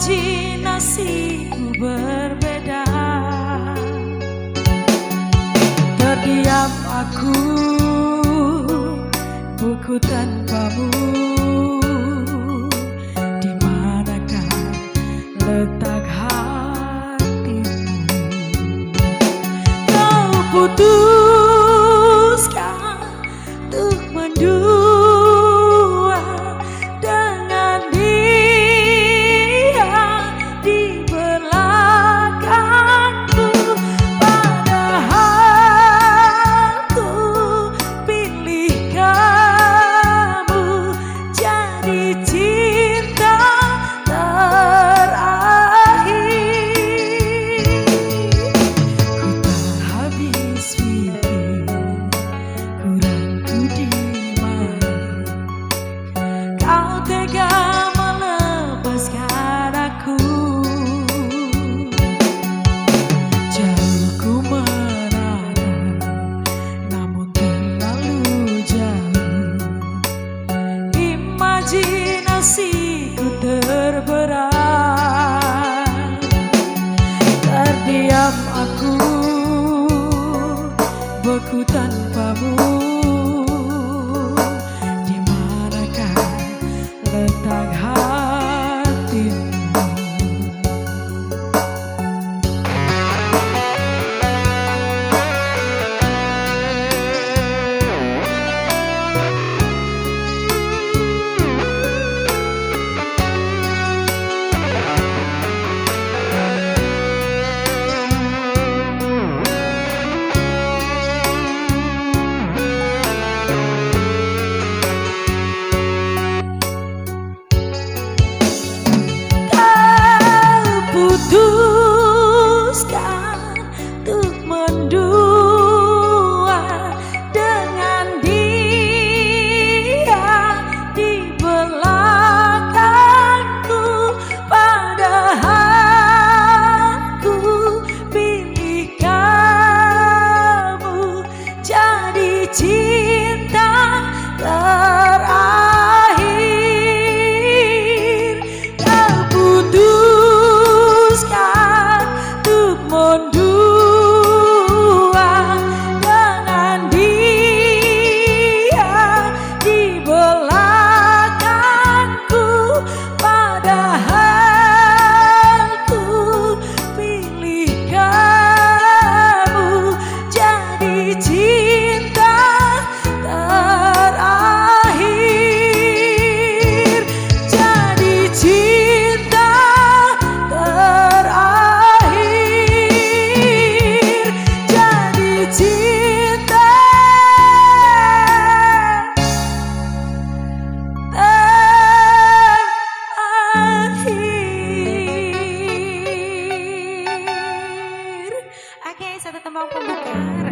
Imajinasiku berbeda. Terdiam aku, buku tanpamu. Di manakah letak hatimu? Kau putuskan untuk mendua dengan dia di belakangku, padahal ku pilih kamu jadi cinta terakhir. Ku tak habis pikir kurangku di mana kau tega melepaskan aku. Jauh ku menatap, namun terlalu jauh. Imajinasiku terberat. Terdiam aku, beku tanpamu. Di manakah letak hatimu? Putuskan untuk mendua dengan dia di belakangku, padahal ku pilih kamu jadi cinta terakhir. Kau putuskan untuk mendua dengan dia di belakangku, padahal ku pilih kamu jadi cinta terakhir. Jadi cinta terakhir. Jadi cinta terakhir. Oke, satu tembang pembuka.